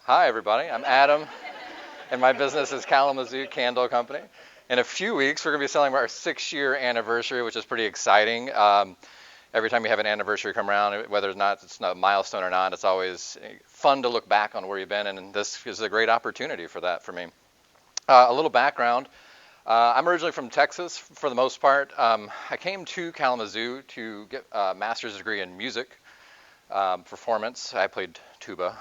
Hi, everybody. I'm Adam, and my business is Kalamazoo Candle Company. In a few weeks, we're going to be celebrating our 6-year anniversary, which is pretty exciting. Every time you have an anniversary come around, whether or not it's not a milestone or not, it's always fun to look back on where you've been, and this is a great opportunity for that for me. A little background. I'm originally from Texas for the most part. I came to Kalamazoo to get a master's degree in music performance. I played tuba.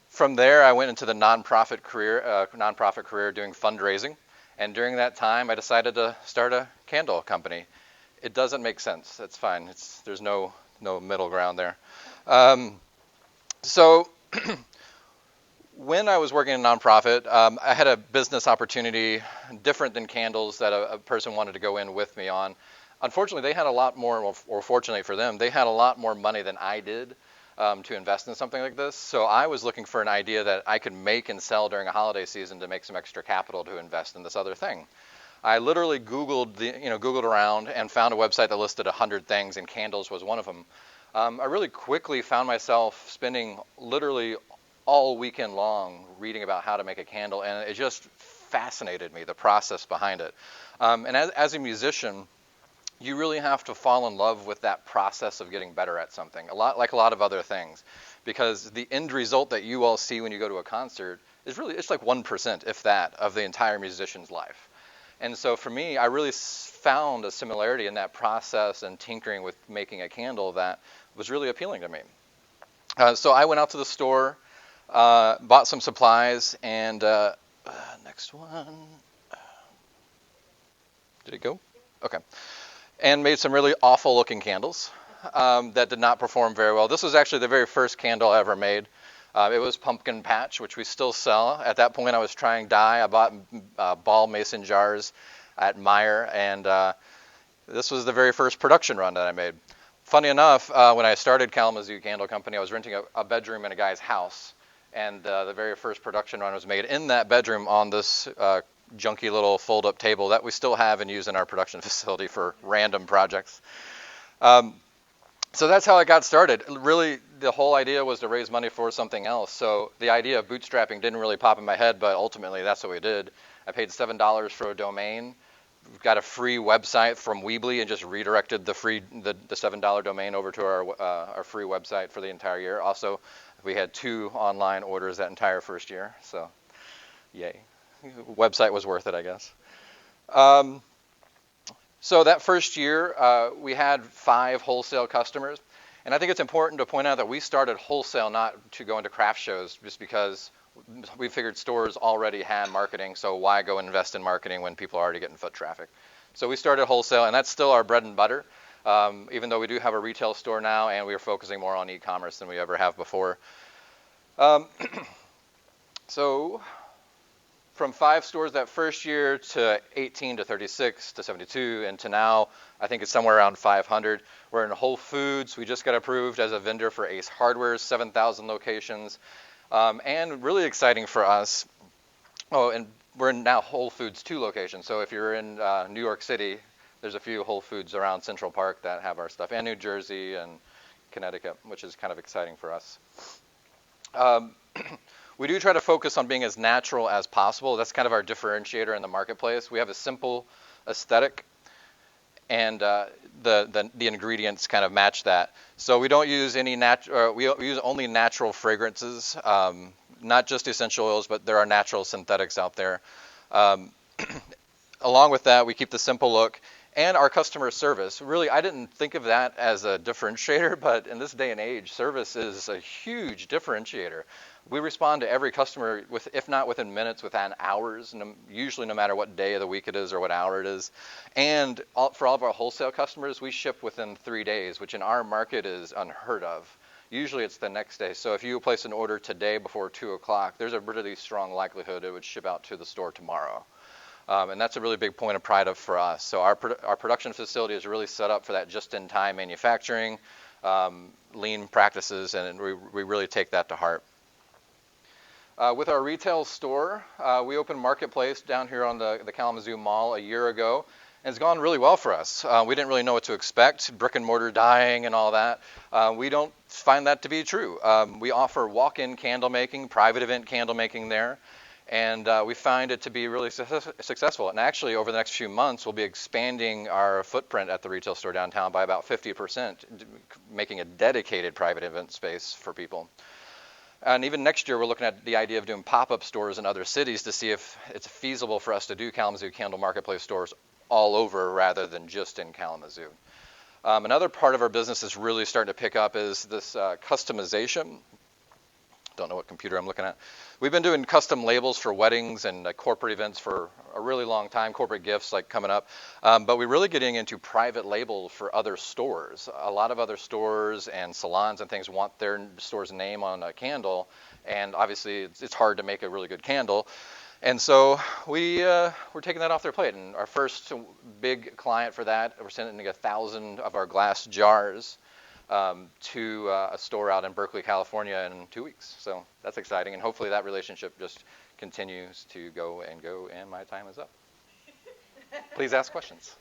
From there, I went into the nonprofit career doing fundraising. And during that time, I decided to start a candle company. It doesn't make sense. That's fine. There's no middle ground there. So when I was working in a nonprofit, I had a business opportunity different than candles that a person wanted to go in with me on. Unfortunately, they had a lot more, or fortunately for them, they had a lot more money than I did to invest in something like this. So I was looking for an idea that I could make and sell during a holiday season to make some extra capital to invest in this other thing. I literally Googled around and found a website that listed 100 things, and candles was one of them. I really quickly found myself spending literally all weekend long reading about how to make a candle, and it just fascinated me, the process behind it. And as a musician, you really have to fall in love with that process of getting better at something, a lot of other things, because the end result that you all see when you go to a concert is it's like 1%, if that, of the entire musician's life. And so for me, I really found a similarity in that process and tinkering with making a candle that was really appealing to me. So I went out to the store, bought some supplies, and next one. Did it go? Okay. And made some really awful looking candles that did not perform very well. This was actually the very first candle I ever made. It was pumpkin patch, which we still sell. At that point, I was trying dye. I bought ball mason jars at Meyer, and this was the very first production run that I made. Funny enough, when I started Kalamazoo Candle Company, I was renting a bedroom in a guy's house, and the very first production run was made in that bedroom on this junky little fold-up table that we still have and use in our production facility for random projects. So that's how I got started. Really, the whole idea was to raise money for something else. So the idea of bootstrapping didn't really pop in my head, but ultimately that's what we did. I paid $7 for a domain. We've got a free website from Weebly and just redirected the $7 domain over to our free website for the entire year. Also, we had 2 online orders that entire first year, so yay. Website was worth it, I guess. So that first year, we had 5 wholesale customers. And I think it's important to point out that we started wholesale not to go into craft shows just because we figured stores already had marketing, so why go invest in marketing when people are already getting foot traffic? So we started wholesale, and that's still our bread and butter, even though we do have a retail store now, and we are focusing more on e-commerce than we ever have before. So from 5 stores that first year to 18 to 36 to 72 and to now, I think it's somewhere around 500. We're in Whole Foods. We just got approved as a vendor for Ace Hardware's 7,000 locations. And really exciting for us. Oh, and we're in now Whole Foods 2 locations. So if you're in New York City, there's a few Whole Foods around Central Park that have our stuff, and New Jersey and Connecticut, which is kind of exciting for us. We do try to focus on being as natural as possible. That's kind of our differentiator in the marketplace. We have a simple aesthetic, and the ingredients kind of match that. So we don't use we use only natural fragrances, not just essential oils, but there are natural synthetics out there. Along with that, we keep the simple look. And our customer service. Really, I didn't think of that as a differentiator, but in this day and age, service is a huge differentiator. We respond to every customer, if not within minutes, within hours, usually no matter what day of the week it is or what hour it is. And for all of our wholesale customers, we ship within 3 days, which in our market is unheard of. Usually it's the next day. So if you place an order today before 2 o'clock, there's a really strong likelihood it would ship out to the store tomorrow. And that's a really big point of pride for us. So our production facility is really set up for that just-in-time manufacturing, lean practices, and we really take that to heart. With our retail store, we opened Marketplace down here on the Kalamazoo Mall a year ago. And it's gone really well for us. We didn't really know what to expect, brick and mortar dying and all that. We don't find that to be true. We offer walk-in candle making, private event candle making there, and we find it to be really successful. And actually, over the next few months, we'll be expanding our footprint at the retail store downtown by about 50%, making a dedicated private event space for people. And even next year, we're looking at the idea of doing pop-up stores in other cities to see if it's feasible for us to do Kalamazoo Candle Marketplace stores all over rather than just in Kalamazoo. Another part of our business is really starting to pick up is this customization. Don't know what computer I'm looking at. We've been doing custom labels for weddings and corporate events for a really long time, corporate gifts like coming up. But we're really getting into private labels for other stores. A lot of other stores and salons and things want their store's name on a candle, and obviously it's hard to make a really good candle. And so we're taking that off their plate. And our first big client for that, we're sending 1,000 of our glass jars to a store out in Berkeley, California in 2 weeks. So that's exciting, and hopefully that relationship just continues to go, and my time is up. Please ask questions.